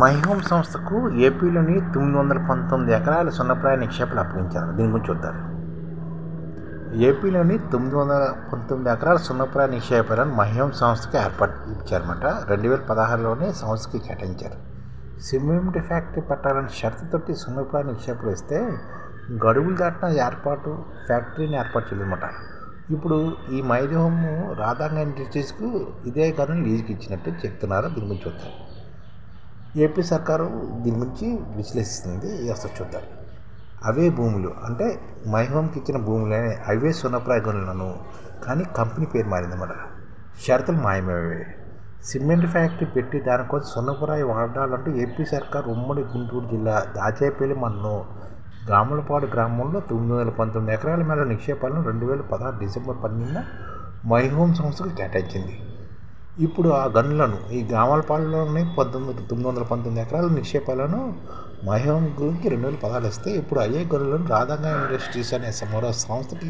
My Home సంస్థకు ఏపీలోని 919 ఎకరాల సున్నప్రాయ నిక్షేపాలు అప్పగించారు. దీని గురించి చూద్దాం. ఏపీలోని 919 ఎకరాల సున్నప్రాయ నిక్షేపాలను మైహోమ్ సంస్థకి ఇచ్చారన్నమాట. 2016లోనే సంస్థకి కేటాయించారు. సిమెంట్ ఫ్యాక్టరీ పెట్టాలని షరతుతోటి సున్నప్రాయ నిక్షేపాలు ఇస్తే గడువులు దాటిన ఫ్యాక్టరీని ఏర్పాటు చేయలేదన్నమాట. ఇప్పుడు ఈ మైహోమ్ రాధాంగ ఇండస్ట్రీస్కు ఇదే గనులు లీజుకి ఇచ్చినట్టు చెప్తున్నారు. దీని గురించి చూద్దాం. ఏపీ సర్కారు దీని గురించి విశ్లేషిస్తుంది. అసలు చూద్దాం. అవే భూములు అంటే మైహోమ్కి ఇచ్చిన భూములే అవే సున్నప్రాయ గనులను, కానీ కంపెనీ పేరు మారిందన్నమాట. షరతులు మాయమయ్యాయి. సిమెంట్ ఫ్యాక్టరీ పెట్టి దానికోసం సున్నప్రాయ వాడాలంటూ ఏపీ సర్కారు ఉమ్మడి గుంటూరు జిల్లా దాచేపల్లి మండలం గామలపాడు గ్రామంలో 919 ఎకరాల మేర నిక్షేపాలను 2016 డిసెంబర్ 12న మైహోమ్ సంస్థకు కేటాయించింది. ఇప్పుడు ఆ గనులను ఈ గామలపాడులోనే 919 ఎకరాల నిక్షేపాలను మైహోమ్ గురించి 2016 ఇస్తే ఇప్పుడు అయ్యే గనులను రాధాంగ ఇండస్ట్రీస్ అనే మరో సంస్థకి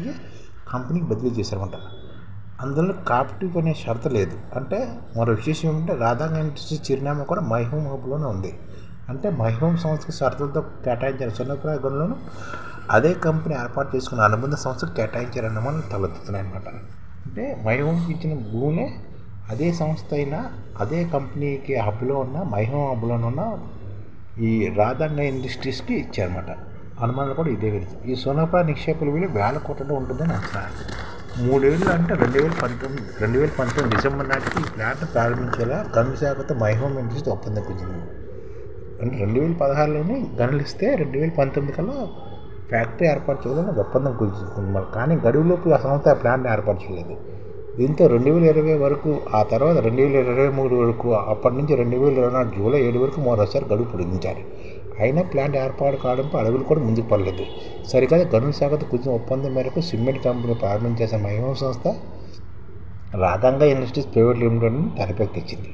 కంపెనీకి బదిలీ చేశారన్నమాట. అందులో కాప్టివ్ అనే షరతు లేదు. అంటే మరో విశేషం ఏమంటే రాధాంగ ఇండస్ట్రీస్ చిరునామా కూడా మైహోమ్ హబ్లోనే ఉంది. అంటే మైహోమ్ సంస్థకు షరతులతో కేటాయించిన సున్నప్రాయ గనులను అదే కంపెనీ ఏర్పాటు చేసుకున్న అనుబంధ సంస్థకు కేటాయించారన్న మనం తలెత్తుతున్నాయన్నమాట. అంటే మైహోమ్కి ఇచ్చిన భూములే అదే సంస్థ అయినా అదే కంపెనీకి హబ్లో ఉన్న మైహోమ్ హబ్లో ఉన్న ఈ రాధాంగ ఇండస్ట్రీస్కి ఇచ్చారన్నమాట. అనుమానాలు కూడా ఇదే విధంగా. ఈ సున్నప్రాయ నిక్షేపాల విలువ వేల కోట్లలో ఉంటుందని అంచనా. 3 ఏళ్ళు అంటే 2019 డిసెంబర్ నాటికి ఈ ప్లాంట్ ప్రారంభించేలా గనుల శాఖతో మైహోమ్ ఇండస్ట్రీస్ ఒప్పందం కుదిరింది. అంటే 2016లోనే గనులు ఇస్తే 2019 కల్లా ఫ్యాక్టరీ ఏర్పాటు చేయాలని ఒప్పందం కుదుర్చుకున్నారు. కానీ గడువులోపు ఆ సంస్థ ఆ ప్లాంట్ ఏర్పాటు చేయలేదు. దీంతో 2020 వరకు, ఆ తర్వాత 2023 వరకు, అప్పటి నుంచి 2024 జూలై 7 వరకు మరోసారి గడువు పొడిగించారు. అయినా ప్లాంట్ ఏర్పాటు కావడంపై అడుగులు కూడా ముందుకు పడలేదు. సరికాదు గనుల శాఖతో కుదిరిన ఒప్పందం మేరకు సిమెంట్ కంపెనీ ప్రారంభించేసిన మైహోమ్ సంస్థ రాధాంగ ఇండస్ట్రీస్ ప్రైవేట్ లిమిటెడ్ని తెరపైకెత్తింది.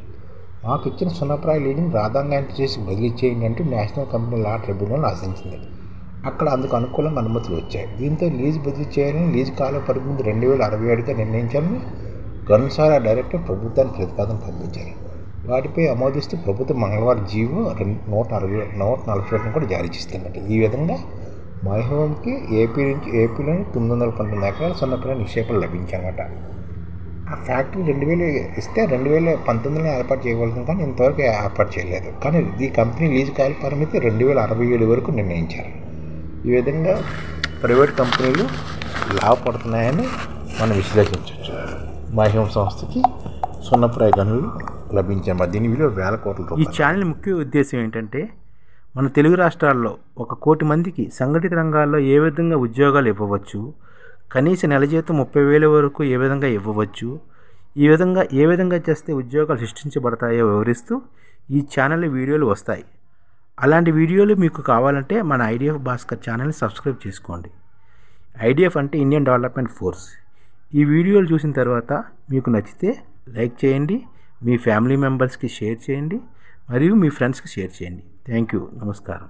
మాకు ఇచ్చిన సున్నప్రాయ లీజును రాధాంగ ఇండస్ట్రీస్కి బదిలీ చేయండి అంటూ నేషనల్ కంపెనీ లా ట్రిబ్యునల్ ఆశించింది. అక్కడ అందుకు అనుకూలంగా అనుమతులు వచ్చాయి. దీంతో లీజు బదిలీ చేయాలని, లీజు కాల పరిమితి 2067గా నిర్ణయించాలని గనుశాల డైరెక్టర్ ప్రభుత్వానికి ప్రతిపాదన పంపించారు. వాటిపై ఆమోదిస్తూ ప్రభుత్వం మంగళవారం జీవో 141 కూడా జారీ చేస్తుందట. ఈ విధంగా మైహోమ్కి ఏపీలోని 919 ఎకరాల సున్నప్రాయ నిక్షేపాలు లభించాయన్నమాట. ఆ ఫ్యాక్టరీ 2000 ఇస్తే 2019లో ఏర్పాటు చేయవలసింది, కానీ ఇంతవరకు ఏర్పాటు చేయలేదు. కానీ ఈ కంపెనీ లీజు కాల పరిమితి 2067 వరకు నిర్ణయించారు. ఈ విధంగా ప్రైవేట్ కంపెనీలు లాభపడుతున్నాయని మనం విశ్లేషించవచ్చు. మైహోమ్ సంస్థకి సున్నప్రాయ గనులు లభించాయి. దీని విలువ వేల కోట్ల రూపాయలు. ఈ ఛానల్ ముఖ్య ఉద్దేశం ఏంటంటే మన తెలుగు రాష్ట్రాల్లో 1 కోటి మందికి సంఘటిత రంగాల్లో ఏ విధంగా ఉద్యోగాలు ఇవ్వవచ్చు, కనీస నెల జీతం 30,000 వరకు ఏ విధంగా ఇవ్వవచ్చు, ఏ విధంగా చేస్తే ఉద్యోగాలు సృష్టించబడతాయో వివరిస్తూ ఈ ఛానల్లో వీడియోలు వస్తాయి. అలాంటి వీడియోలు మీకు కావాలంటే మన ఐడిఎఫ్ భాస్కర్ ఛానల్ని సబ్స్క్రైబ్ చేసుకోండి. ఐడిఎఫ్ అంటే ఇండియన్ డెవలప్మెంట్ ఫోర్స్. ఈ వీడియోలు చూసిన తర్వాత మీకు నచ్చితే లైక్ చేయండి, మీ ఫ్యామిలీ మెంబర్స్కి షేర్ చేయండి, మరియు మీ ఫ్రెండ్స్కి షేర్ చేయండి. Thank you. నమస్కారం.